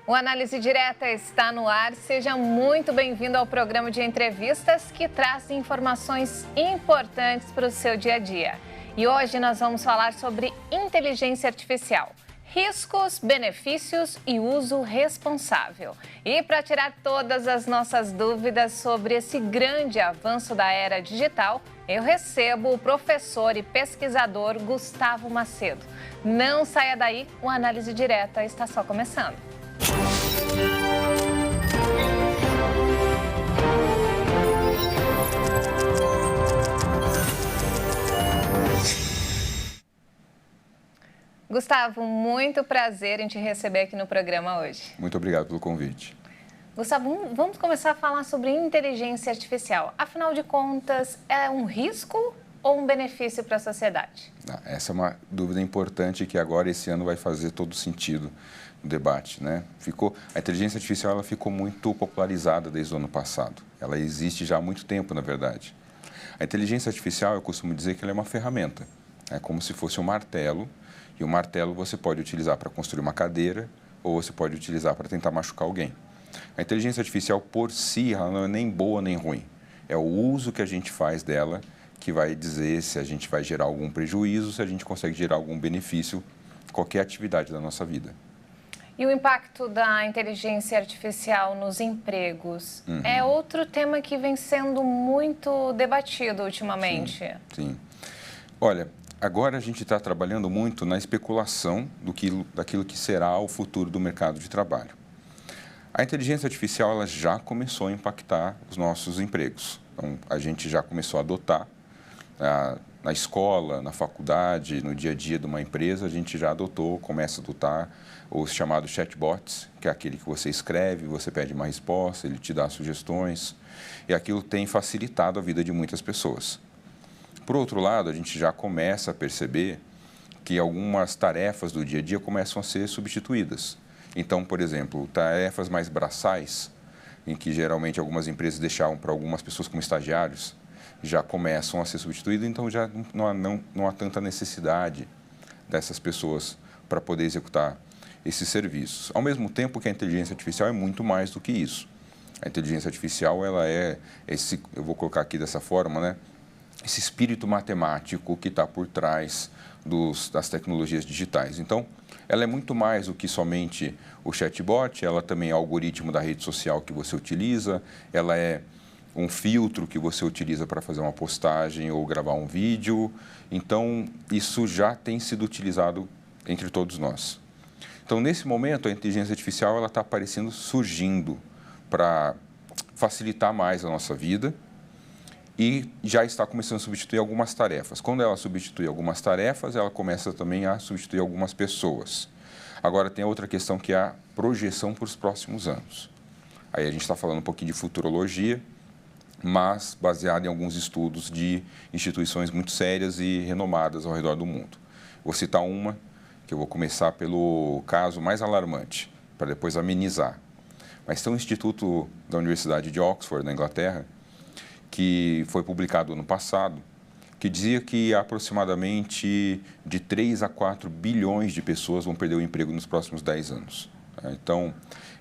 O Análise Direta está no ar. Seja muito bem-vindo ao programa de entrevistas que traz informações importantes para o seu dia a dia. E hoje nós vamos falar sobre inteligência artificial, riscos, benefícios e uso responsável. E para tirar todas as nossas dúvidas sobre esse grande avanço da era digital, eu recebo o professor e pesquisador Gustavo Macedo. Não saia daí, o Análise Direta está só começando. Gustavo, muito prazer em te receber aqui no programa hoje. Muito obrigado pelo convite. Gustavo, vamos começar a falar sobre inteligência artificial. Afinal de contas, é um risco ou um benefício para a sociedade? Essa é uma dúvida importante que agora, esse ano, vai fazer todo sentido no debate, né? A inteligência artificial ela ficou muito popularizada desde o ano passado. Ela existe já há muito tempo, na verdade. A inteligência artificial, eu costumo dizer que ela é uma ferramenta. É como se fosse um martelo. E o martelo você pode utilizar para construir uma cadeira ou você pode utilizar para tentar machucar alguém. A inteligência artificial, por si, ela não é nem boa nem ruim. É o uso que a gente faz dela que vai dizer se a gente vai gerar algum prejuízo, se a gente consegue gerar algum benefício, qualquer atividade da nossa vida. E o impacto da inteligência artificial nos empregos é outro tema que vem sendo muito debatido ultimamente. Sim. Olha, agora a gente está trabalhando muito na especulação daquilo que será o futuro do mercado de trabalho. A inteligência artificial ela já começou a impactar os nossos empregos. Então, a gente já começou a adotar na escola, na faculdade, no dia a dia de uma empresa, a gente já começa a adotar os chamados chatbots, que é aquele que você escreve, você pede uma resposta, ele te dá sugestões, e aquilo tem facilitado a vida de muitas pessoas. Por outro lado, a gente já começa a perceber que algumas tarefas do dia a dia começam a ser substituídas. Então, por exemplo, tarefas mais braçais, em que geralmente algumas empresas deixavam para algumas pessoas como estagiários, já começam a ser substituídas, então já não há tanta necessidade dessas pessoas para poder executar esses serviços. Ao mesmo tempo que a inteligência artificial é muito mais do que isso. A inteligência artificial, ela é eu vou colocar aqui dessa forma, né? Esse espírito matemático que está por trás das tecnologias digitais. Então, ela é muito mais do que somente o chatbot, ela também é o algoritmo da rede social que você utiliza, ela é um filtro que você utiliza para fazer uma postagem ou gravar um vídeo. Então, isso já tem sido utilizado entre todos nós. Então, nesse momento, a inteligência artificial ela está surgindo para facilitar mais a nossa vida e já está começando a substituir algumas tarefas. Quando ela substitui algumas tarefas, ela começa também a substituir algumas pessoas. Agora, tem outra questão que é a projeção para os próximos anos. Aí a gente está falando um pouquinho de futurologia, mas baseado em alguns estudos de instituições muito sérias e renomadas ao redor do mundo. Vou citar uma, que eu vou começar pelo caso mais alarmante, para depois amenizar. Mas tem um instituto da Universidade de Oxford, na Inglaterra, que foi publicado ano passado, que dizia que aproximadamente de 3 a 4 bilhões de pessoas vão perder o emprego nos próximos 10 anos. Então,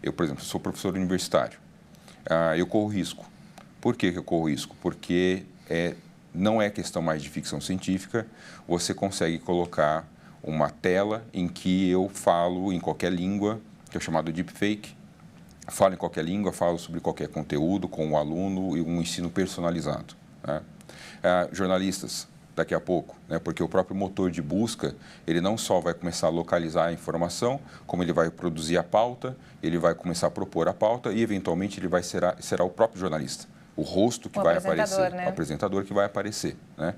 eu, por exemplo, sou professor universitário. Eu corro risco. Por que eu corro risco? Porque não é questão mais de ficção científica, você consegue colocar uma tela em que eu falo em qualquer língua, que é o chamado deepfake, falo em qualquer língua, falo sobre qualquer conteúdo com o aluno e um ensino personalizado. Né? Jornalistas, daqui a pouco, né? Porque o próprio motor de busca, ele não só vai começar a localizar a informação, como ele vai produzir a pauta, ele vai começar a propor a pauta e, eventualmente, ele será o próprio jornalista. O rosto que vai aparecer, né? O apresentador que vai aparecer, né?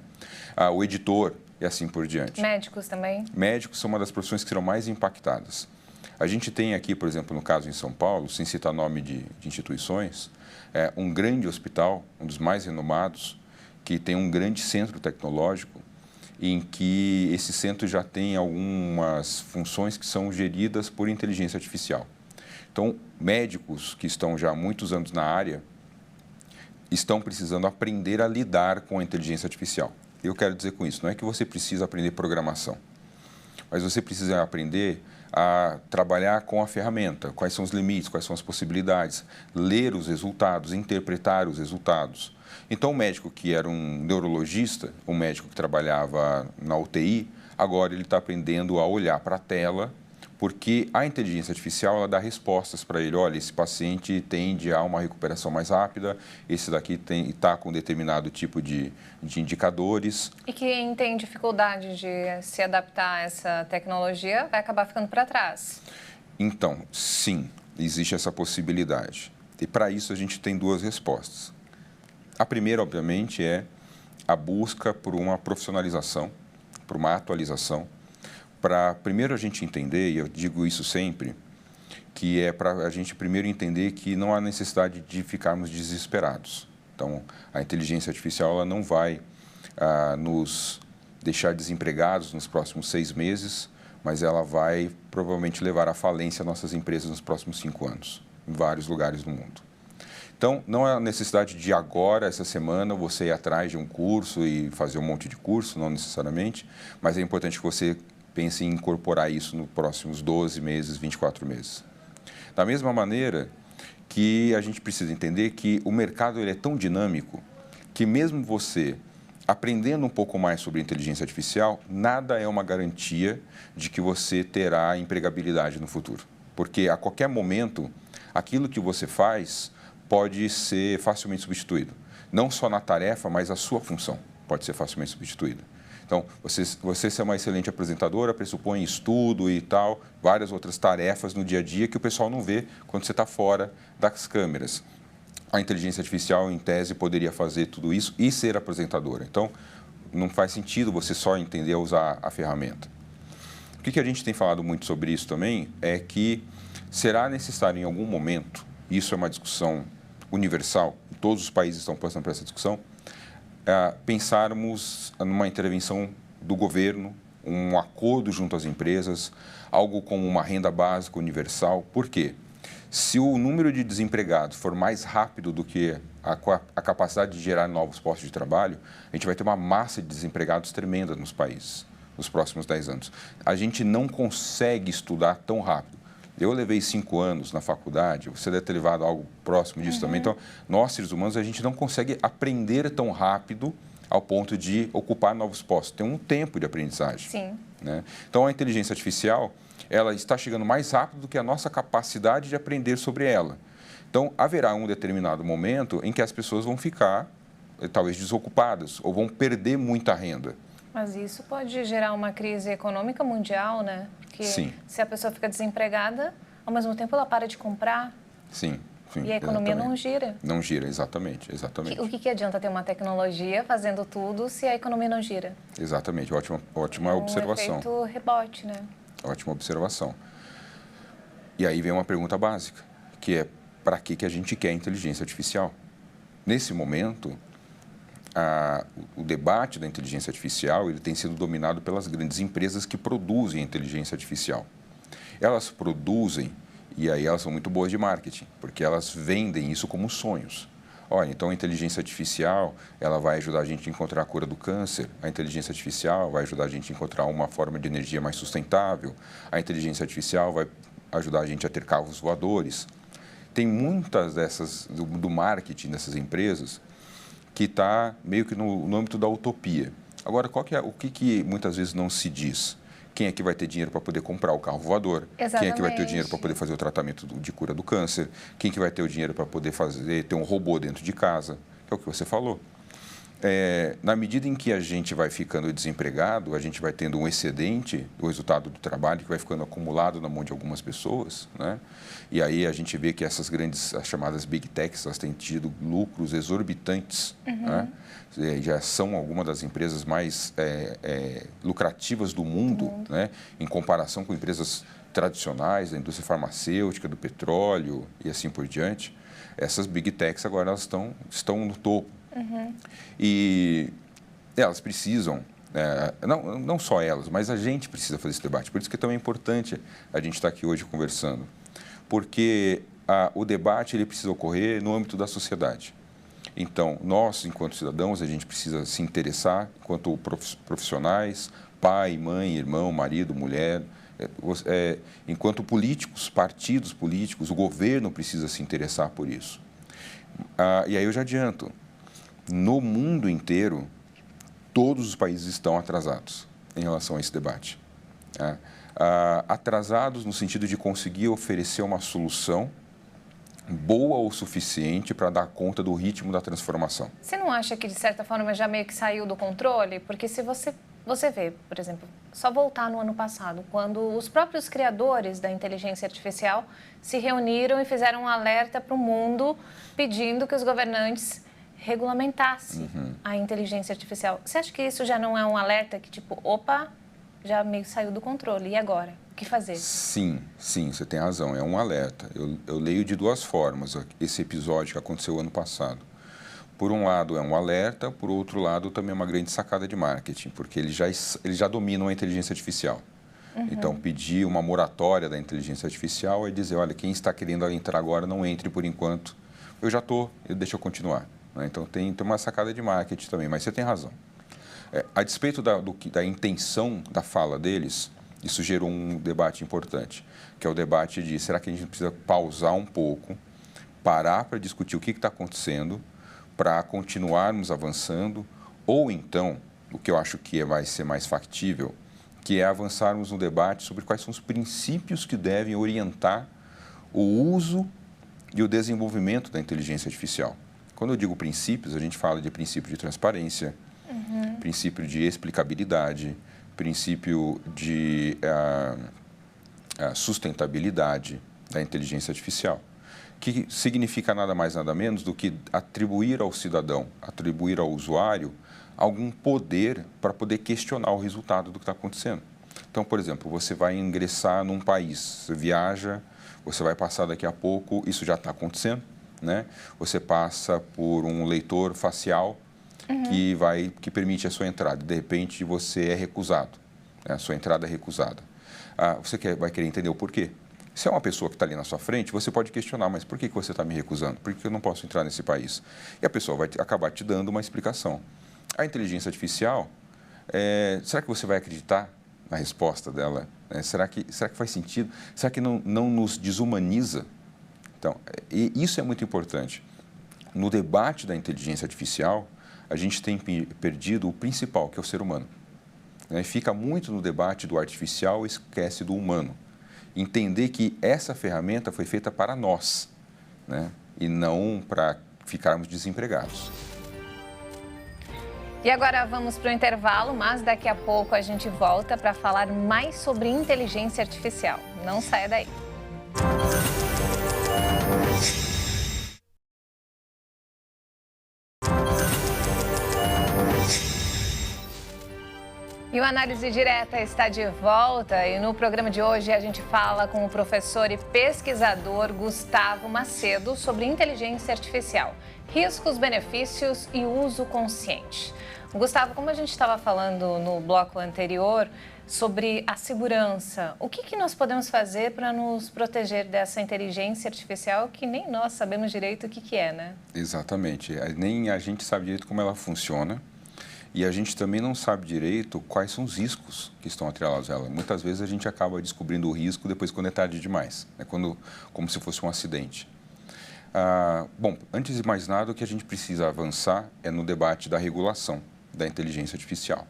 O editor e assim por diante. Médicos também? Médicos são uma das profissões que serão mais impactadas. A gente tem aqui, por exemplo, no caso em São Paulo, sem citar nome de instituições, um grande hospital, um dos mais renomados, que tem um grande centro tecnológico, em que esse centro já tem algumas funções que são geridas por inteligência artificial. Então, médicos que estão já há muitos anos na área estão precisando aprender a lidar com a inteligência artificial. Eu quero dizer com isso, não é que você precisa aprender programação, mas você precisa aprender a trabalhar com a ferramenta, quais são os limites, quais são as possibilidades, ler os resultados, interpretar os resultados. Então, o médico que era um neurologista, um médico que trabalhava na UTI, agora ele está aprendendo a olhar para a tela, porque a inteligência artificial ela dá respostas para ele. Olha, esse paciente tende a uma recuperação mais rápida, esse daqui está com determinado tipo de indicadores. E quem tem dificuldade de se adaptar a essa tecnologia vai acabar ficando para trás. Então, sim, existe essa possibilidade. E para isso a gente tem duas respostas. A primeira, obviamente, é a busca por uma profissionalização, por uma atualização, para primeiro a gente entender, e eu digo isso sempre, que é para a gente primeiro entender que não há necessidade de ficarmos desesperados. Então, a inteligência artificial ela não vai nos deixar desempregados nos próximos 6 meses, mas ela vai provavelmente levar à falência nossas empresas nos próximos 5 anos, em vários lugares do mundo. Então, não há necessidade de agora, essa semana, você ir atrás de um curso e fazer um monte de curso, não necessariamente, mas é importante que você pense em incorporar isso nos próximos 12 meses, 24 meses. Da mesma maneira que a gente precisa entender que o mercado ele é tão dinâmico que mesmo você aprendendo um pouco mais sobre inteligência artificial, nada é uma garantia de que você terá empregabilidade no futuro. Porque a qualquer momento, aquilo que você faz pode ser facilmente substituído. Não só na tarefa, mas a sua função pode ser facilmente substituída. Então, você ser uma excelente apresentadora pressupõe estudo e tal, várias outras tarefas no dia a dia que o pessoal não vê quando você está fora das câmeras. A inteligência artificial, em tese, poderia fazer tudo isso e ser apresentadora. Então, não faz sentido você só entender a usar a ferramenta. O que a gente tem falado muito sobre isso também é que será necessário em algum momento, isso é uma discussão universal, todos os países estão passando por essa discussão, pensarmos numa intervenção do governo, um acordo junto às empresas, algo como uma renda básica universal. Por quê? Se o número de desempregados for mais rápido do que a capacidade de gerar novos postos de trabalho, a gente vai ter uma massa de desempregados tremenda nos países nos próximos 10 anos. A gente não consegue estudar tão rápido. Eu levei 5 anos na faculdade, você deve ter levado algo próximo disso também. Então, nós, seres humanos, a gente não consegue aprender tão rápido ao ponto de ocupar novos postos. Tem um tempo de aprendizagem. Sim. Né? Então, a inteligência artificial, ela está chegando mais rápido do que a nossa capacidade de aprender sobre ela. Então, haverá um determinado momento em que as pessoas vão ficar, talvez, desocupadas ou vão perder muita renda. Mas isso pode gerar uma crise econômica mundial, né? Porque Sim. Se a pessoa fica desempregada, ao mesmo tempo ela para de comprar. Sim. E a economia exatamente. não gira. Não gira, exatamente. O que adianta ter uma tecnologia fazendo tudo se a economia não gira? Exatamente, ótima observação. Um efeito rebote, né? Ótima observação. E aí vem uma pergunta básica, que é para que a gente quer inteligência artificial? Nesse momento, o debate da inteligência artificial ele tem sido dominado pelas grandes empresas que produzem inteligência artificial. Elas produzem, e aí elas são muito boas de marketing, porque elas vendem isso como sonhos. Olha, então a inteligência artificial ela vai ajudar a gente a encontrar a cura do câncer, a inteligência artificial vai ajudar a gente a encontrar uma forma de energia mais sustentável, a inteligência artificial vai ajudar a gente a ter carros voadores. Tem muitas dessas, do marketing dessas empresas, que está meio que no âmbito da utopia. Agora, o que muitas vezes não se diz? Quem é que vai ter dinheiro para poder comprar o carro voador? Exatamente. Quem é que vai ter o dinheiro para poder fazer o tratamento de cura do câncer? Quem que vai ter o dinheiro para poder ter um robô dentro de casa? É o que você falou. Na medida em que a gente vai ficando desempregado, a gente vai tendo um excedente do resultado do trabalho que vai ficando acumulado na mão de algumas pessoas, né? E aí a gente vê que essas grandes, as chamadas Big Techs, elas têm tido lucros exorbitantes, né? Já são algumas das empresas mais lucrativas do mundo, né? Em comparação com empresas tradicionais da indústria farmacêutica, do petróleo e assim por diante. Essas Big Techs agora elas estão no topo. E elas precisam, não só elas, mas a gente precisa fazer esse debate. Por isso que é tão importante a gente estar aqui hoje conversando. Porque o debate ele precisa ocorrer no âmbito da sociedade. Então, nós, enquanto cidadãos, a gente precisa se interessar, enquanto profissionais, pai, mãe, irmão, marido, mulher, Enquanto políticos, partidos políticos, o governo precisa se interessar por isso. E aí eu já adianto, no mundo inteiro, todos os países estão atrasados em relação a esse debate. Atrasados no sentido de conseguir oferecer uma solução boa o suficiente para dar conta do ritmo da transformação. Você não acha que, de certa forma, já meio que saiu do controle? Porque se você vê, por exemplo, só voltar no ano passado, quando os próprios criadores da inteligência artificial se reuniram e fizeram um alerta para o mundo pedindo que os governantes regulamentassem a inteligência artificial. Você acha que isso já não é um alerta que, tipo, opa, já meio que saiu do controle, e agora? O que fazer? Sim, você tem razão, é um alerta. Eu leio de duas formas esse episódio que aconteceu ano passado. Por um lado é um alerta, por outro lado também é uma grande sacada de marketing, porque eles já dominam a inteligência artificial. Então, pedir uma moratória da inteligência artificial é dizer, olha, quem está querendo entrar agora não entre por enquanto. Eu já estou, deixa eu continuar. Então, tem uma sacada de marketing também, mas você tem razão. A despeito da intenção da fala deles, isso gerou um debate importante, que é o debate de será que a gente precisa pausar um pouco, parar para discutir o que está acontecendo, para continuarmos avançando, ou então, o que eu acho que vai ser mais factível, que é avançarmos no debate sobre quais são os princípios que devem orientar o uso e o desenvolvimento da inteligência artificial. Quando eu digo princípios, a gente fala de princípio de transparência, princípio de explicabilidade, princípio de sustentabilidade da inteligência artificial, que significa nada mais, nada menos do que atribuir ao cidadão, atribuir ao usuário algum poder para poder questionar o resultado do que está acontecendo. Então, por exemplo, você vai ingressar num país, você viaja, você vai passar daqui a pouco, isso já está acontecendo, né? Você passa por um leitor facial que permite a sua entrada. De repente, você é recusado, né? A sua entrada é recusada. Você vai querer entender o porquê. Se é uma pessoa que está ali na sua frente, você pode questionar, mas por que você está me recusando? Por que eu não posso entrar nesse país? E a pessoa vai acabar te dando uma explicação. A inteligência artificial, será que você vai acreditar na resposta dela? Será que faz sentido? Será que não nos desumaniza? Então, isso é muito importante. No debate da inteligência artificial, a gente tem perdido o principal, que é o ser humano. Fica muito no debate do artificial e esquece do humano. Entender que essa ferramenta foi feita para nós, né? E não para ficarmos desempregados. E agora vamos para o intervalo, mas daqui a pouco a gente volta para falar mais sobre inteligência artificial. Não saia daí. E o Análise Direta está de volta e no programa de hoje a gente fala com o professor e pesquisador Gustavo Macedo sobre inteligência artificial, riscos, benefícios e uso consciente. Gustavo, como a gente estava falando no bloco anterior sobre a segurança, o que nós podemos fazer para nos proteger dessa inteligência artificial que nem nós sabemos direito o que é, né? Exatamente, nem a gente sabe direito como ela funciona. E a gente também não sabe direito quais são os riscos que estão atrelados a ela. Muitas vezes a gente acaba descobrindo o risco depois quando é tarde demais, né? Como se fosse um acidente. Bom, antes de mais nada, o que a gente precisa avançar é no debate da regulação da inteligência artificial.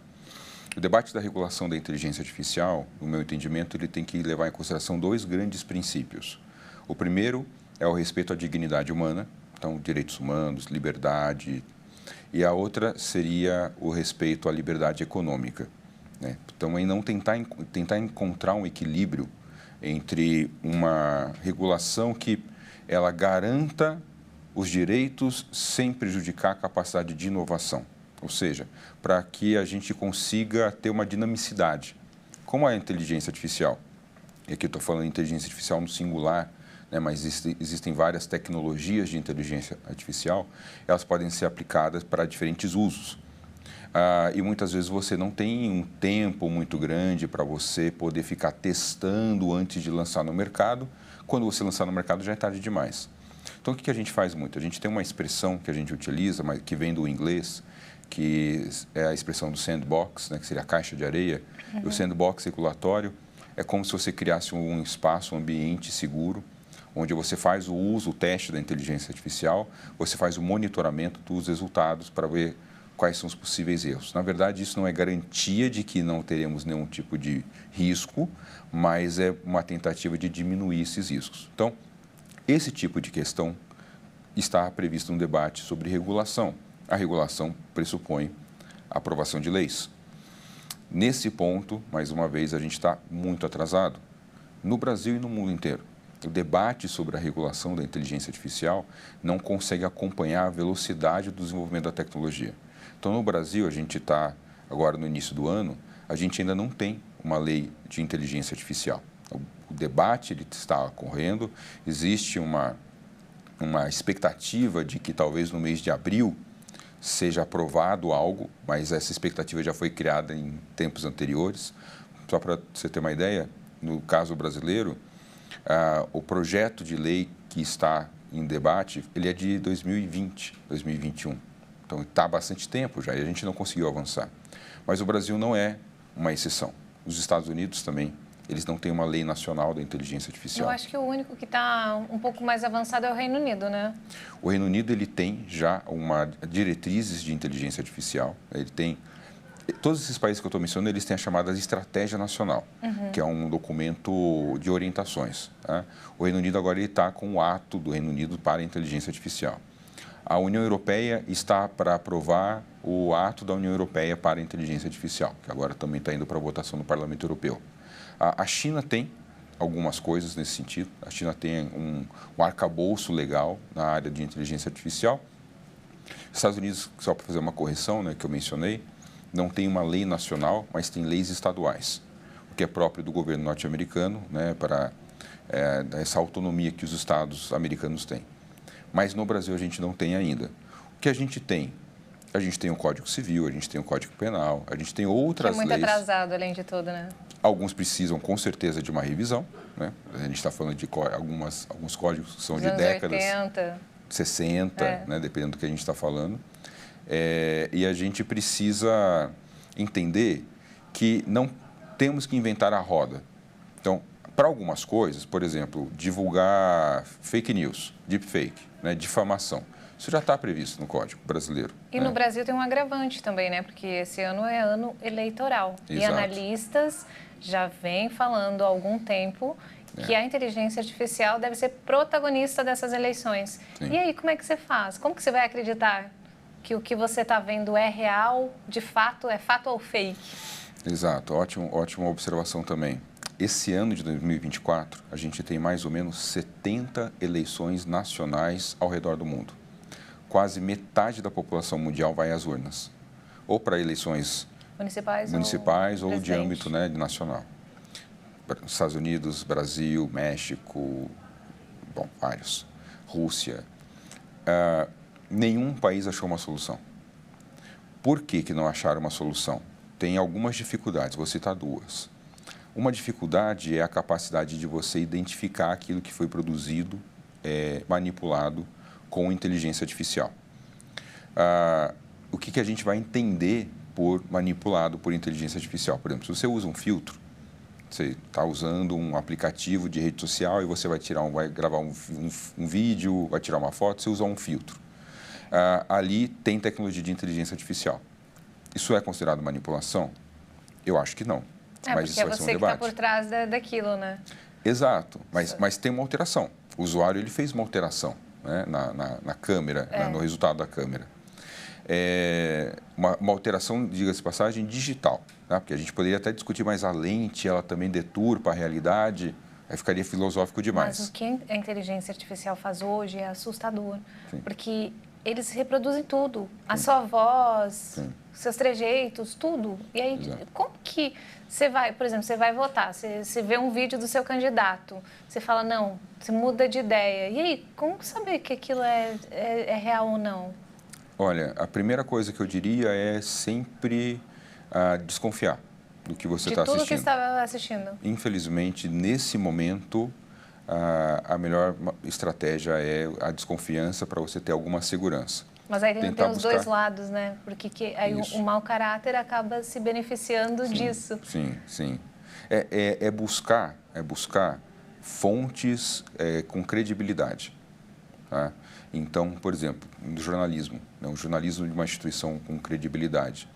O debate da regulação da inteligência artificial, no meu entendimento, ele tem que levar em consideração dois grandes princípios. O primeiro é o respeito à dignidade humana, então direitos humanos, liberdade. E a outra seria o respeito à liberdade econômica, né? Então, não tentar encontrar um equilíbrio entre uma regulação que ela garanta os direitos sem prejudicar a capacidade de inovação, ou seja, para que a gente consiga ter uma dinamicidade. Como a inteligência artificial, e aqui eu estou falando de inteligência artificial no singular, né, mas existem várias tecnologias de inteligência artificial, elas podem ser aplicadas para diferentes usos. E muitas vezes você não tem um tempo muito grande para você poder ficar testando antes de lançar no mercado. Quando você lançar no mercado já é tarde demais. Então, o que a gente faz muito? A gente tem uma expressão que a gente utiliza, mas que vem do inglês, que é a expressão do sandbox, né, que seria a caixa de areia. O sandbox regulatório é como se você criasse um espaço, um ambiente seguro, onde você faz o uso, o teste da inteligência artificial, você faz o monitoramento dos resultados para ver quais são os possíveis erros. Na verdade, isso não é garantia de que não teremos nenhum tipo de risco, mas é uma tentativa de diminuir esses riscos. Então, esse tipo de questão está previsto no debate sobre regulação. A regulação pressupõe a aprovação de leis. Nesse ponto, mais uma vez, a gente está muito atrasado. No Brasil e no mundo inteiro. O debate sobre a regulação da inteligência artificial não consegue acompanhar a velocidade do desenvolvimento da tecnologia. Então, no Brasil, a gente está, agora no início do ano, a gente ainda não tem uma lei de inteligência artificial. O debate ele está ocorrendo, existe uma expectativa de que talvez no mês de abril seja aprovado algo, mas essa expectativa já foi criada em tempos anteriores. Só para você ter uma ideia, no caso brasileiro, o projeto de lei que está em debate, ele é de 2020, 2021. Então, está há bastante tempo já e a gente não conseguiu avançar. Mas o Brasil não é uma exceção. Os Estados Unidos também, eles não têm uma lei nacional da inteligência artificial. Eu acho que o único que está um pouco mais avançado é o Reino Unido, né? O Reino Unido, ele tem já diretrizes de inteligência artificial. Ele tem... Todos esses países que eu estou mencionando, eles têm a chamada Estratégia Nacional, que é um documento de orientações. Tá? O Reino Unido agora está com o ato do Reino Unido para a inteligência artificial. A União Europeia está para aprovar o ato da União Europeia para a inteligência artificial, que agora também está indo para votação no Parlamento Europeu. A China tem algumas coisas nesse sentido. A China tem um arcabouço legal na área de inteligência artificial. Os Estados Unidos, só para fazer uma correção, né, que eu mencionei, não tem uma lei nacional, mas tem leis estaduais, o que é próprio do governo norte-americano, né, para essa autonomia que os estados americanos têm. Mas no Brasil a gente não tem ainda. O que a gente tem? A gente tem o Código Civil, a gente tem o Código Penal, a gente tem outras leis. Que é muito atrasado, além de tudo, né? Alguns precisam, com certeza, de uma revisão, né? A gente está falando de alguns códigos que são de décadas... 80. 60, né? Dependendo do que a gente está falando. E a gente precisa entender que não temos que inventar a roda. Então, para algumas coisas, por exemplo, divulgar fake news, deepfake, né, difamação, isso já está previsto no Código brasileiro. E no Brasil tem um agravante também, né? Porque esse ano é ano eleitoral. Exato. E analistas já vêm falando há algum tempo que a inteligência artificial deve ser protagonista dessas eleições. Sim. E aí, como é que você faz? Como que você vai acreditar que o que você está vendo é real, de fato, é fato ou fake? Exato, ótima observação também. Esse ano de 2024, a gente tem mais ou menos 70 eleições nacionais ao redor do mundo. Quase metade da população mundial vai às urnas, ou para eleições municipais ou de âmbito, né, nacional. Estados Unidos, Brasil, México, bom, vários. Rússia. Nenhum país achou uma solução. Por que não acharam uma solução? Tem algumas dificuldades, vou citar duas. Uma dificuldade é a capacidade de você identificar aquilo que foi produzido, manipulado com inteligência artificial. O que a gente vai entender por manipulado por inteligência artificial? Por exemplo, se você usa um filtro, você está usando um aplicativo de rede social e você vai gravar um vídeo, vai tirar uma foto, você usa um filtro. Ali tem tecnologia de inteligência artificial. Isso é considerado manipulação? Eu acho que não. Mas isso vai ser um debate. Porque é você que está por trás daquilo, né? Exato, mas tem uma alteração. O usuário ele fez uma alteração, né, na câmera, no resultado da câmera. Uma alteração, diga-se de passagem, digital. Tá? Porque a gente poderia até discutir, mas a lente, ela também deturpa a realidade, aí ficaria filosófico demais. Mas o que a inteligência artificial faz hoje é assustador. Sim. Porque eles reproduzem tudo. A sua voz, seus trejeitos, tudo. E aí, como que você vai, por exemplo, você vai votar, você vê um vídeo do seu candidato, você fala, não, você muda de ideia. E aí, como saber que aquilo é real ou não? Olha, a primeira coisa que eu diria é sempre desconfiar do que você está assistindo. De tudo que estava assistindo. Infelizmente, nesse momento, a melhor estratégia é a desconfiança para você ter alguma segurança. Mas aí tem os dois lados, né? Porque aí o mau caráter acaba se beneficiando disso. Sim, sim. É buscar fontes com credibilidade. Tá? Então, por exemplo, no jornalismo, né? O jornalismo de uma instituição com credibilidade.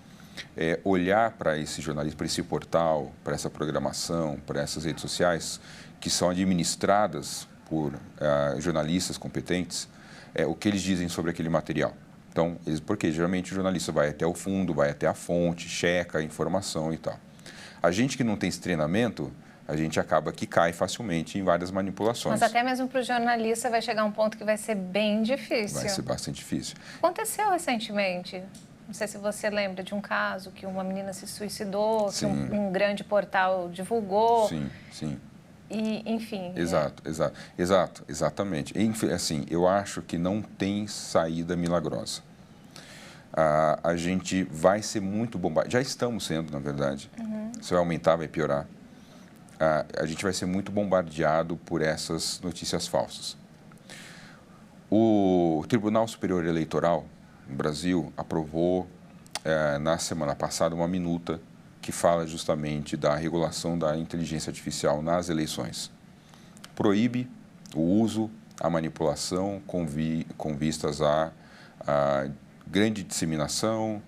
Olhar para esse jornalismo, para esse portal, para essa programação, para essas redes sociais que são administradas por jornalistas competentes, o que eles dizem sobre aquele material. Então, porque geralmente o jornalista vai até o fundo, vai até a fonte, checa a informação e tal. A gente que não tem esse treinamento, a gente acaba que cai facilmente em várias manipulações. Mas até mesmo para o jornalista vai chegar um ponto que vai ser bem difícil. Vai ser bastante difícil. Aconteceu recentemente, não sei se você lembra de um caso que uma menina se suicidou, que um grande portal divulgou. Sim, sim. E, enfim... Exatamente. Assim, eu acho que não tem saída milagrosa. A gente vai ser muito bombardeado. Já estamos sendo, na verdade. Isso vai aumentar, vai piorar. A gente vai ser muito bombardeado por essas notícias falsas. O Tribunal Superior Eleitoral no Brasil aprovou, na semana passada, uma minuta que fala justamente da regulação da inteligência artificial nas eleições. Proíbe o uso, a manipulação com vistas a grande disseminação,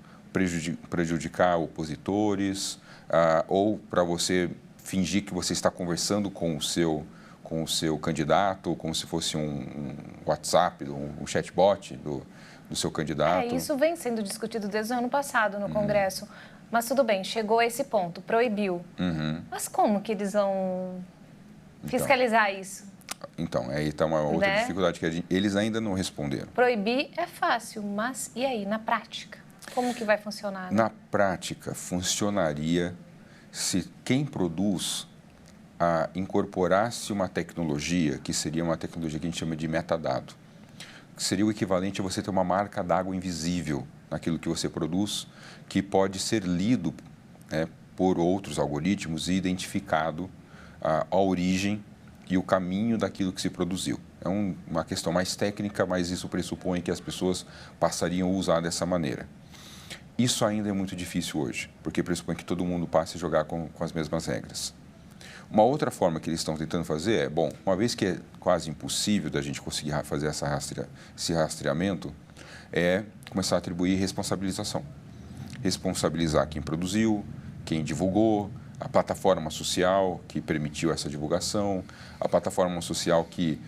prejudicar opositores, ou para você fingir que você está conversando com o seu candidato, como se fosse um WhatsApp, um chatbot do seu candidato. Isso vem sendo discutido desde o ano passado no Congresso. Mas tudo bem, chegou a esse ponto, proibiu. Mas como que eles vão fiscalizar isso? Então, aí está uma outra dificuldade que eles ainda não responderam. Proibir é fácil, mas e aí, na prática? Como que vai funcionar? Né? Na prática, funcionaria se quem produz incorporasse uma tecnologia, que seria uma tecnologia que a gente chama de metadado, que seria o equivalente a você ter uma marca d'água invisível naquilo que você produz, que pode ser lido, né, por outros algoritmos e identificado a origem e o caminho daquilo que se produziu. É uma questão mais técnica, mas isso pressupõe que as pessoas passariam a usar dessa maneira. Isso ainda é muito difícil hoje, porque pressupõe que todo mundo passe a jogar com as mesmas regras. Uma outra forma que eles estão tentando fazer uma vez que é quase impossível da gente conseguir fazer esse rastreamento, é começar a atribuir responsabilização. Responsabilizar quem produziu, quem divulgou, a plataforma social que permitiu essa divulgação, a plataforma social que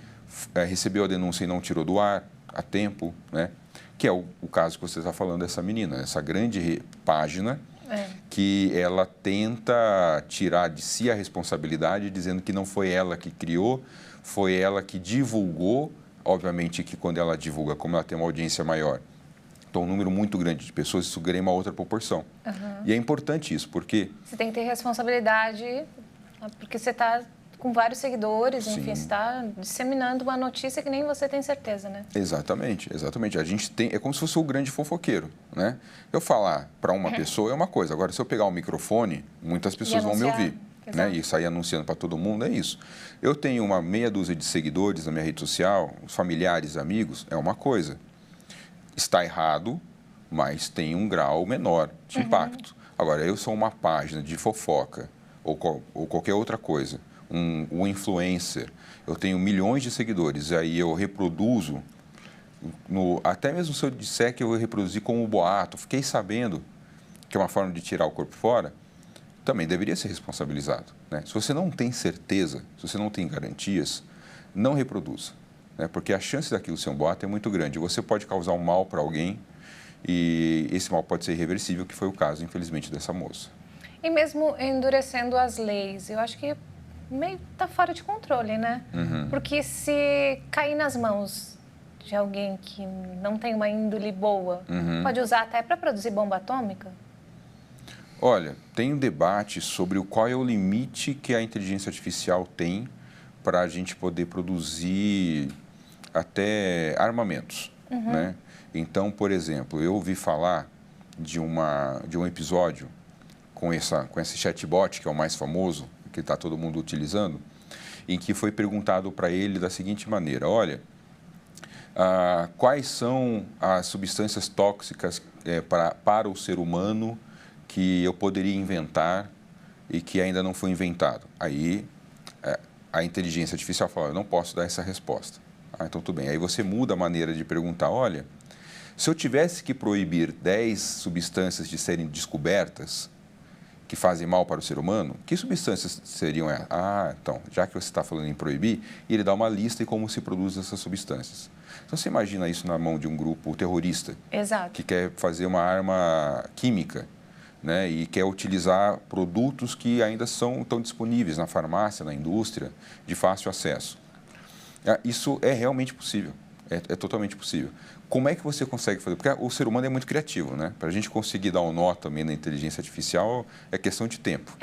recebeu a denúncia e não tirou do ar a tempo, né? Que é o caso que você está falando dessa menina, essa grande página que ela tenta tirar de si a responsabilidade, dizendo que não foi ela que criou, foi ela que divulgou. Obviamente que quando ela divulga, como ela tem uma audiência maior, então um número muito grande de pessoas, isso ganha uma outra proporção. E é importante isso, porque... Você tem que ter responsabilidade, porque você está com vários seguidores, enfim, você está disseminando uma notícia que nem você tem certeza, né? Exatamente. A gente tem... É como se fosse o grande fofoqueiro, né? Eu falar para uma pessoa é uma coisa, agora se eu pegar o microfone, muitas pessoas vão me ouvir. Né? E sair anunciando para todo mundo, é isso. Eu tenho uma meia dúzia de seguidores na minha rede social, familiares, amigos, é uma coisa. Está errado, mas tem um grau menor de impacto. Agora, eu sou uma página de fofoca ou qualquer outra coisa, um influencer, eu tenho milhões de seguidores, aí eu reproduzo, até mesmo se eu disser que eu vou reproduzir como boato, fiquei sabendo que é uma forma de tirar o corpo fora, também deveria ser responsabilizado. Né? Se você não tem certeza, se você não tem garantias, não reproduza. Né? Porque a chance daquilo ser um boato é muito grande. Você pode causar um mal para alguém e esse mal pode ser irreversível, que foi o caso, infelizmente, dessa moça. E mesmo endurecendo as leis, eu acho que meio está fora de controle, né? Porque se cair nas mãos de alguém que não tem uma índole boa, pode usar até para produzir bomba atômica? Olha, tem um debate sobre qual é o limite que a inteligência artificial tem para a gente poder produzir até armamentos, né? Então, por exemplo, eu ouvi falar de um episódio com esse chatbot, que é o mais famoso, que está todo mundo utilizando, em que foi perguntado para ele da seguinte maneira: olha, quais são as substâncias tóxicas para o ser humano que eu poderia inventar e que ainda não foi inventado. Aí a inteligência artificial fala, eu não posso dar essa resposta. Então tudo bem. Aí você muda a maneira de perguntar, olha, se eu tivesse que proibir 10 substâncias de serem descobertas que fazem mal para o ser humano, que substâncias seriam essas? Então, já que você está falando em proibir, ele dá uma lista de como se produzem essas substâncias. Então, você imagina isso na mão de um grupo terrorista. Exato. Que quer fazer uma arma química, né, e quer utilizar produtos que ainda estão disponíveis na farmácia, na indústria, de fácil acesso. Isso é realmente possível, é totalmente possível. Como é que você consegue fazer? Porque o ser humano é muito criativo, né? Para a gente conseguir dar um nó também na inteligência artificial, é questão de tempo.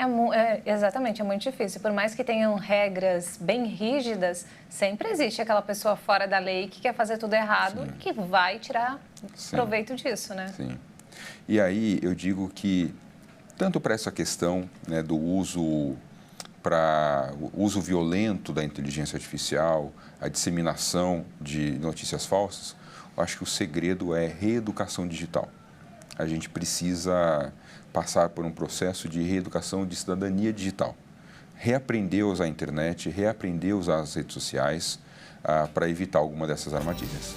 Exatamente, é muito difícil. Por mais que tenham regras bem rígidas, sempre existe aquela pessoa fora da lei que quer fazer tudo errado, Sim. que vai tirar Sim. proveito disso, né? Sim. E aí eu digo que, tanto para essa questão, né, do uso violento da inteligência artificial, a disseminação de notícias falsas, eu acho que o segredo é reeducação digital. A gente precisa passar por um processo de reeducação de cidadania digital. Reaprender a usar a internet, reaprender a usar as redes sociais para evitar alguma dessas armadilhas.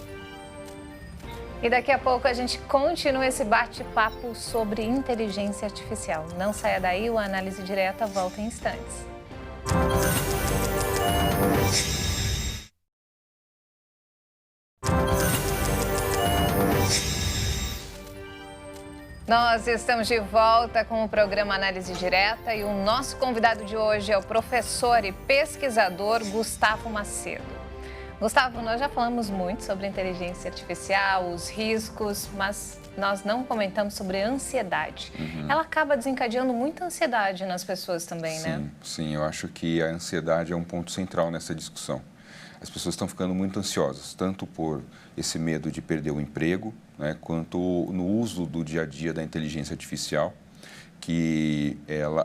E daqui a pouco a gente continua esse bate-papo sobre inteligência artificial. Não saia daí, o Análise Direta volta em instantes. Nós estamos de volta com o programa Análise Direta e o nosso convidado de hoje é o professor e pesquisador Gustavo Macedo. Gustavo, nós já falamos muito sobre inteligência artificial, os riscos, mas nós não comentamos sobre a ansiedade. Ela acaba desencadeando muita ansiedade nas pessoas também, né? Sim, eu acho que a ansiedade é um ponto central nessa discussão. As pessoas estão ficando muito ansiosas, tanto por esse medo de perder o emprego, né, quanto no uso do dia a dia da inteligência artificial, que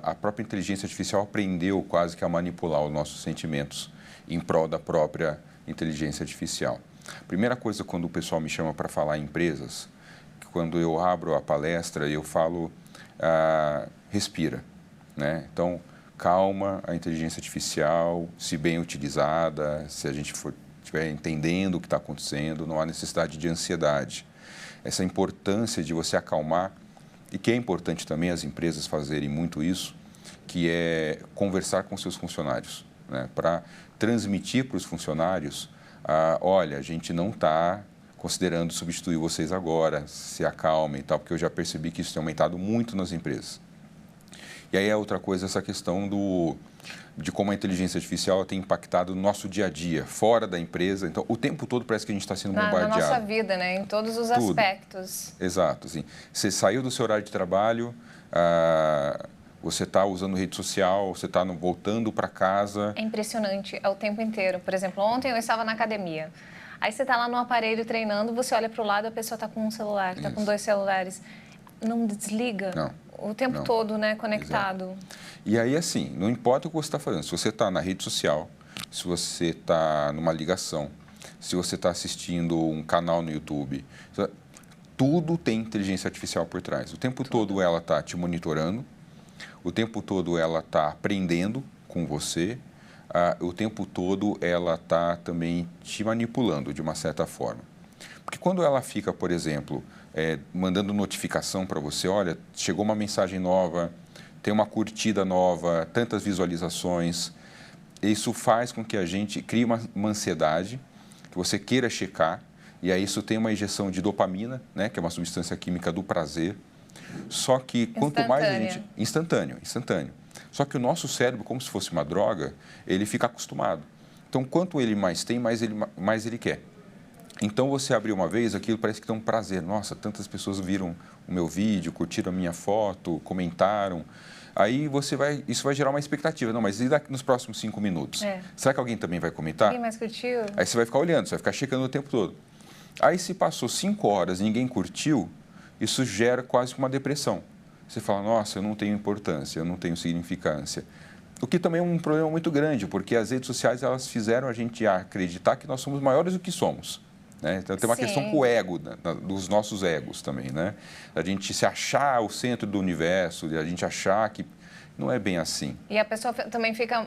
a própria inteligência artificial aprendeu quase que a manipular os nossos sentimentos em prol da própria inteligência artificial. Primeira coisa, quando o pessoal me chama para falar em empresas, quando eu abro a palestra, eu falo, respira, né? Então, calma, a inteligência artificial, se bem utilizada, se a gente estiver entendendo o que está acontecendo, não há necessidade de ansiedade. Essa importância de você acalmar, e que é importante também as empresas fazerem muito isso, que é conversar com seus funcionários, né? Para transmitir para os funcionários, olha, a gente não está considerando substituir vocês agora, se acalmem e tal, porque eu já percebi que isso tem aumentado muito nas empresas. E aí é outra coisa, essa questão de como a inteligência artificial tem impactado no nosso dia a dia, fora da empresa. Então, o tempo todo parece que a gente está sendo bombardeado. Na nossa vida, né? Em todos os aspectos. Exato. Assim, você saiu do seu horário de trabalho, você está usando rede social, você está voltando para casa. É impressionante, é o tempo inteiro. Por exemplo, ontem eu estava na academia. Aí você está lá no aparelho treinando, você olha para o lado, a pessoa está com um celular, está com 2 celulares. Não desliga. Não. O tempo todo, né, conectado. Exato. E aí, assim, não importa o que você está fazendo. Se você está na rede social, se você está numa ligação, se você está assistindo um canal no YouTube, tudo tem inteligência artificial por trás. O tempo todo ela está te monitorando, o tempo todo ela está aprendendo com você, o tempo todo ela está também te manipulando de uma certa forma. Porque quando ela fica, por exemplo, mandando notificação para você, olha, chegou uma mensagem nova, tem uma curtida nova, tantas visualizações, isso faz com que a gente crie uma ansiedade, que você queira checar, e aí isso tem uma injeção de dopamina, né, que é uma substância química do prazer. Só que quanto mais a gente... Instantâneo. Só que o nosso cérebro, como se fosse uma droga, ele fica acostumado. Então, quanto ele mais tem, mais ele quer. Então, você abriu uma vez, aquilo parece que tem um prazer. Nossa, tantas pessoas viram o meu vídeo, curtiram a minha foto, comentaram. Aí isso vai gerar uma expectativa. Não, mas e nos próximos 5 minutos? Será que alguém também vai comentar? Ninguém mais curtiu? Aí você vai ficar olhando, você vai ficar checando o tempo todo. Aí, se passou 5 horas e ninguém curtiu, isso gera quase uma depressão. Você fala, nossa, eu não tenho importância, eu não tenho significância. O que também é um problema muito grande, porque as redes sociais elas fizeram a gente acreditar que nós somos maiores do que somos. Né? Então, tem uma questão com o ego, dos nossos egos também, né? A gente se achar o centro do universo, a gente achar que Não é bem assim. E a pessoa também fica,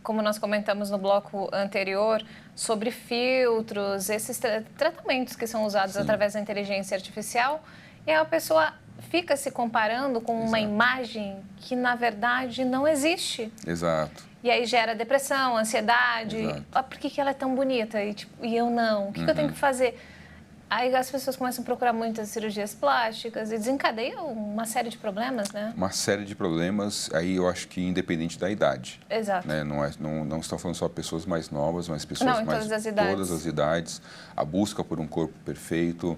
como nós comentamos no bloco anterior, sobre filtros, esses tratamentos que são usados Sim. através da inteligência artificial, e a pessoa fica se comparando com uma imagem que, na verdade, não existe. Exato. E aí gera depressão, ansiedade. Ah, por que ela é tão bonita e eu não? O que eu tenho que fazer? Aí as pessoas começam a procurar muitas cirurgias plásticas e desencadeiam uma série de problemas, né? Uma série de problemas, aí eu acho que independente da idade. Exato. Né? Não estão falando só pessoas mais novas, mas pessoas mais... todas as idades. Todas as idades. A busca por um corpo perfeito,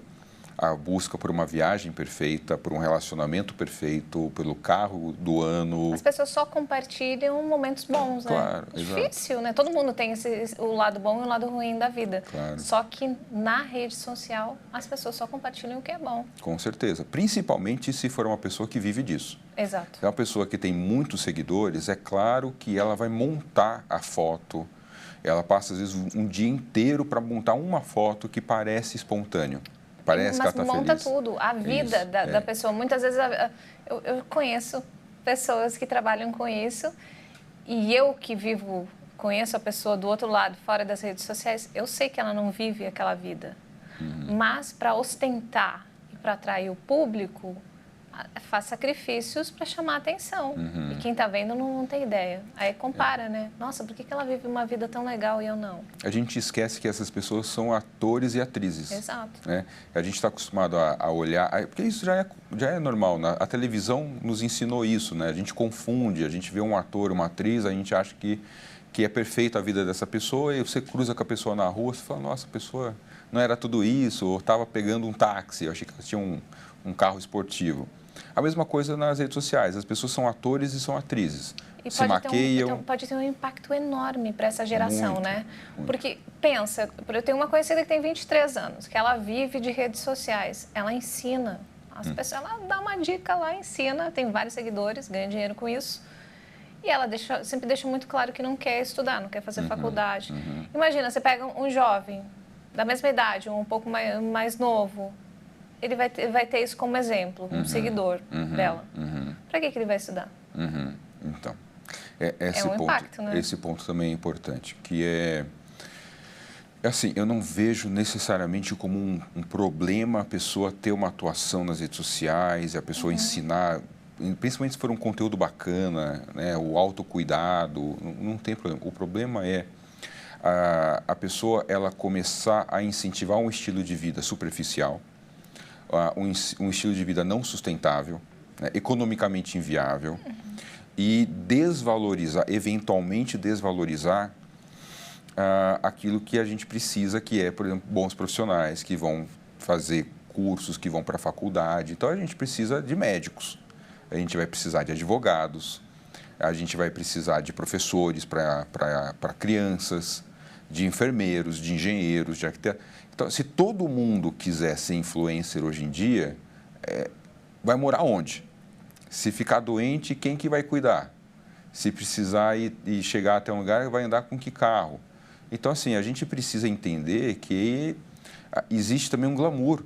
a busca por uma viagem perfeita, por um relacionamento perfeito, pelo carro do ano. As pessoas só compartilham momentos bons, né? Claro, difícil, né? Todo mundo tem o lado bom e o lado ruim da vida. Claro. Só que na rede social, as pessoas só compartilham o que é bom. Com certeza. Principalmente se for uma pessoa que vive disso. Exato. É uma pessoa que tem muitos seguidores, é claro que ela vai montar a foto. Ela passa, às vezes, um dia inteiro para montar uma foto que parece espontâneo. Parece que ela está feliz. Mas monta tudo, a vida da pessoa. Muitas vezes eu conheço pessoas que trabalham com isso e eu que conheço a pessoa do outro lado, fora das redes sociais, eu sei que ela não vive aquela vida. Mas para ostentar e para atrair o público, faz sacrifícios para chamar a atenção. E quem está vendo não tem ideia. Aí compara, né? Nossa, por que ela vive uma vida tão legal e eu não? A gente esquece que essas pessoas são atores e atrizes. Exato. Né? A gente está acostumado a olhar... Porque isso já é normal. Né? A televisão nos ensinou isso, né? A gente confunde, a gente vê um ator, uma atriz, a gente acha que é perfeita a vida dessa pessoa e você cruza com a pessoa na rua, você fala, nossa, a pessoa não era tudo isso, ou estava pegando um táxi, eu achei que ela tinha um carro esportivo. A mesma coisa nas redes sociais, as pessoas são atores e são atrizes. E se maquiam. Pode ter um impacto enorme para essa geração, muito, né? Muito. Porque, pensa, eu tenho uma conhecida que tem 23 anos, que ela vive de redes sociais, ela ensina as pessoas, ela dá uma dica lá, ensina, tem vários seguidores, ganha dinheiro com isso. E ela sempre deixa muito claro que não quer estudar, não quer fazer faculdade. Imagina, você pega um jovem da mesma idade, um pouco mais novo, ele vai ter isso como exemplo, um seguidor dela. Para que ele vai estudar? Então, impacto, né? Esse ponto também é importante, que é assim, eu não vejo necessariamente como um problema a pessoa ter uma atuação nas redes sociais, a pessoa ensinar, principalmente se for um conteúdo bacana, né, o autocuidado, não tem problema. O problema é a pessoa ela começar a incentivar um estilo de vida superficial, um estilo de vida não sustentável, né, economicamente inviável, e eventualmente desvalorizar aquilo que a gente precisa, que é, por exemplo, bons profissionais que vão fazer cursos, que vão para a faculdade. Então, a gente precisa de médicos, a gente vai precisar de advogados, a gente vai precisar de professores para crianças, de enfermeiros, de engenheiros, de arquitetos. Então, se todo mundo quiser ser influencer hoje em dia, vai morar onde? Se ficar doente, quem que vai cuidar? Se precisar e chegar até um lugar, vai andar com que carro? Então, assim, a gente precisa entender que existe também um glamour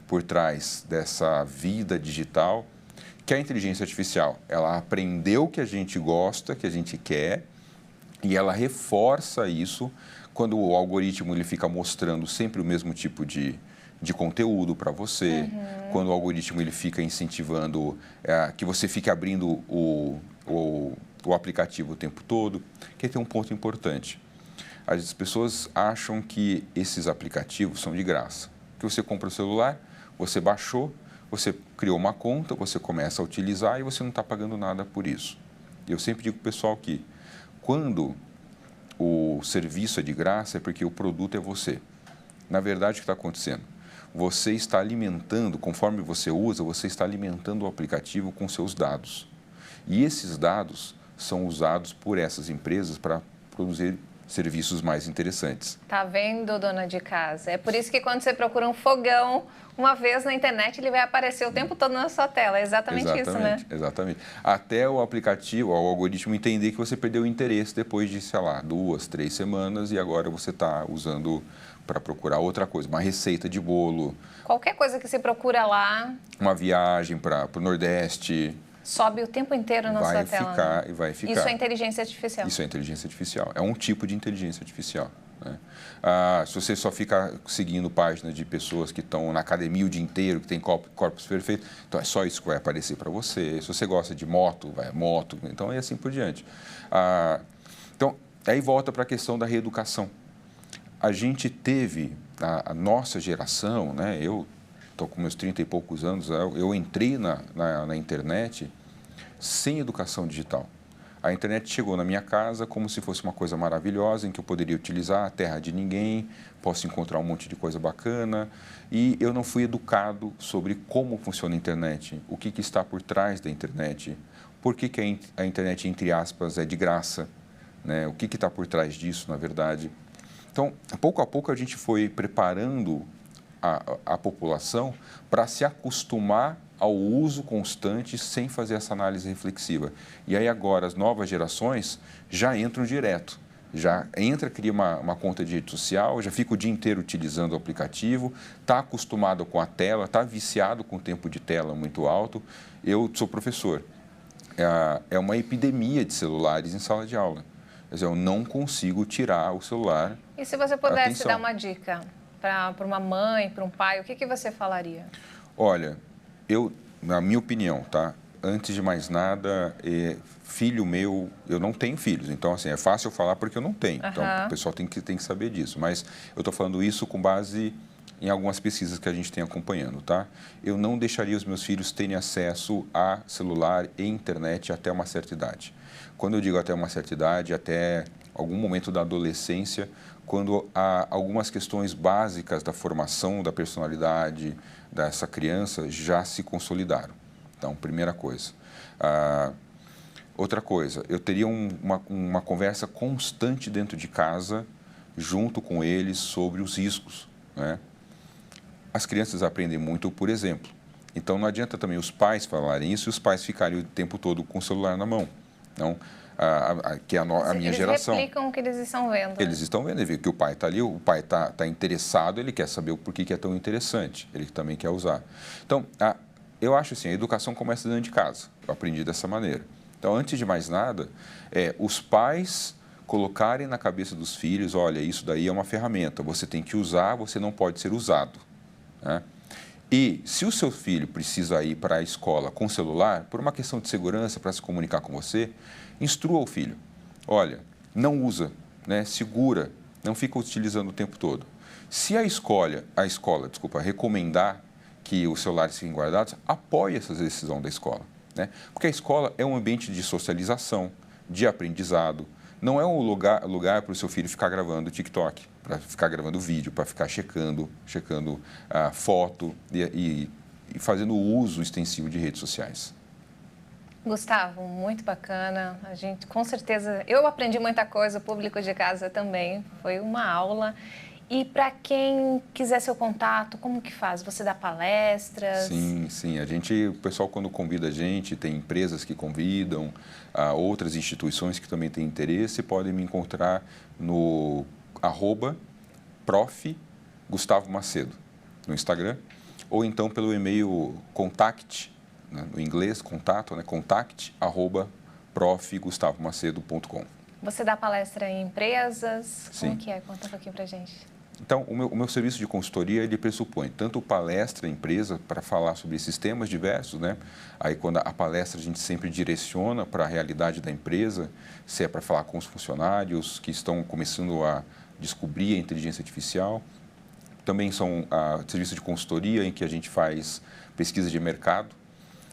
por trás dessa vida digital, que é a inteligência artificial. Ela aprendeu que a gente gosta, que a gente quer, e ela reforça isso quando o algoritmo ele fica mostrando sempre o mesmo tipo de conteúdo para você, quando o algoritmo ele fica incentivando que você fique abrindo o aplicativo o tempo todo, que tem um ponto importante. As pessoas acham que esses aplicativos são de graça. Que você compra o celular, você baixou, você criou uma conta, você começa a utilizar e você não está pagando nada por isso. Eu sempre digo para o pessoal que quando o serviço é de graça é porque o produto é você. Na verdade, o que está acontecendo? Você está alimentando, conforme você usa, você está alimentando o aplicativo com seus dados. E esses dados são usados por essas empresas para produzir serviços mais interessantes. Tá vendo, dona de casa? É por isso que quando você procura um fogão, uma vez na internet, ele vai aparecer o tempo todo na sua tela. É exatamente isso, né? Exatamente. Até o aplicativo, o algoritmo entender que você perdeu o interesse depois de, sei lá, 2, 3 semanas e agora você está usando para procurar outra coisa, uma receita de bolo. Qualquer coisa que você procura lá. Uma viagem para o Nordeste. Sobe o tempo inteiro na sua tela. Vai ficar. Isso é inteligência artificial? Isso é inteligência artificial. É um tipo de inteligência artificial. Né? Se você só fica seguindo páginas de pessoas que estão na academia o dia inteiro, que tem corpos perfeitos, então é só isso que vai aparecer para você. Se você gosta de moto, vai moto, então é assim por diante. Então, aí volta para a questão da reeducação. A gente teve, a nossa geração, né? Eu estou com meus 30 e poucos anos, eu entrei na internet sem educação digital. A internet chegou na minha casa como se fosse uma coisa maravilhosa, em que eu poderia utilizar a terra de ninguém, posso encontrar um monte de coisa bacana, e eu não fui educado sobre como funciona a internet, o que está por trás da internet, por que a internet, entre aspas, é de graça, né? O que está por trás disso, na verdade. Então, pouco a pouco, a gente foi preparando a população para se acostumar ao uso constante sem fazer essa análise reflexiva. E aí agora as novas gerações já entram direto. Já entra, cria uma conta de rede social, já fica o dia inteiro utilizando o aplicativo, está acostumado com a tela, está viciado com o tempo de tela muito alto. Eu sou professor. É uma epidemia de celulares em sala de aula. Quer dizer, eu não consigo tirar o celular. E se você pudesse dar uma dica para uma mãe, para um pai, o que você falaria? Olha, na minha opinião, tá? Antes de mais nada, filho meu, eu não tenho filhos, então assim, é fácil eu falar porque eu não tenho. Então, o pessoal tem que saber disso. Mas eu estou falando isso com base em algumas pesquisas que a gente tem acompanhando, tá? Eu não deixaria os meus filhos terem acesso a celular e internet até uma certa idade. Quando eu digo até uma certa idade, até algum momento da adolescência, quando há algumas questões básicas da formação da personalidade dessa criança já se consolidaram. Então, primeira coisa. Outra coisa, eu teria uma conversa constante dentro de casa, junto com eles, sobre os riscos, né? As crianças aprendem muito por exemplo. Então, não adianta também os pais falarem isso e os pais ficarem o tempo todo com o celular na mão. Então, que é a minha geração. Eles replicam o que eles estão vendo. Eles estão vendo, ele vê que o pai está ali, o pai está interessado, ele quer saber o porquê que é tão interessante, ele também quer usar. Então, eu acho assim, a educação começa dentro de casa, eu aprendi dessa maneira. Então, antes de mais nada, os pais colocarem na cabeça dos filhos, olha, isso daí é uma ferramenta, você tem que usar, você não pode ser usado, né? E se o seu filho precisa ir para a escola com celular, por uma questão de segurança, para se comunicar com você, instrua o filho. Olha, não usa, né? Segura, não fica utilizando o tempo todo. Se a escola, recomendar que os celulares fiquem guardados, apoie essa decisão da escola, né? Porque a escola é um ambiente de socialização, de aprendizado, não é um lugar para o seu filho ficar gravando TikTok, para ficar gravando vídeo, para ficar checando foto e fazendo uso extensivo de redes sociais. Gustavo, muito bacana. A gente, com certeza, eu aprendi muita coisa, o público de casa também. Foi uma aula. E para quem quiser seu contato, como que faz? Você dá palestras? Sim. O pessoal quando convida a gente, tem empresas que convidam, outras instituições que também têm interesse, podem me encontrar no @prof. Gustavo Macedo, no Instagram, ou então pelo e-mail contact, né, no inglês, contato, né, contact@profgustavomacedo.com. Você dá palestra em empresas? Sim. Como que é? Conta um pouquinho pra gente. Então, o meu serviço de consultoria, ele pressupõe tanto palestra, empresa, para falar sobre esses temas diversos, né? Aí, quando a palestra, a gente sempre direciona para a realidade da empresa, se é para falar com os funcionários que estão começando a descobrir a inteligência artificial. Também são serviço de consultoria, em que a gente faz pesquisa de mercado.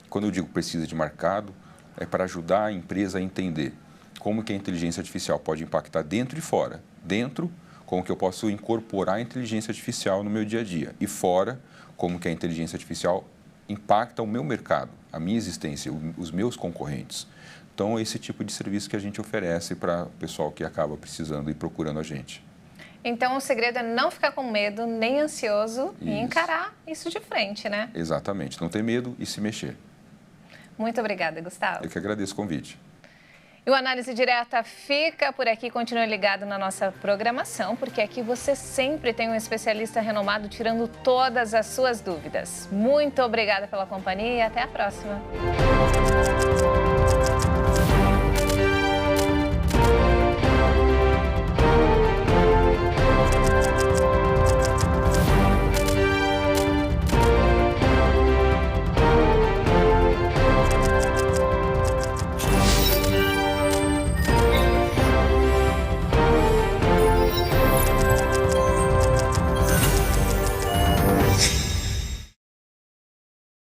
Quando eu digo pesquisa de mercado, é para ajudar a empresa a entender como que a inteligência artificial pode impactar dentro e fora. Dentro, como que eu posso incorporar a inteligência artificial no meu dia a dia. E fora, como que a inteligência artificial impacta o meu mercado, a minha existência, os meus concorrentes. Então, esse tipo de serviço que a gente oferece para o pessoal que acaba precisando e procurando a gente. Então, o segredo é não ficar com medo, nem ansioso, e encarar isso de frente, né? Exatamente. Não ter medo e se mexer. Muito obrigada, Gustavo. Eu que agradeço o convite. E o Análise Direta fica por aqui. Continue ligado na nossa programação, porque aqui você sempre tem um especialista renomado tirando todas as suas dúvidas. Muito obrigada pela companhia e até a próxima.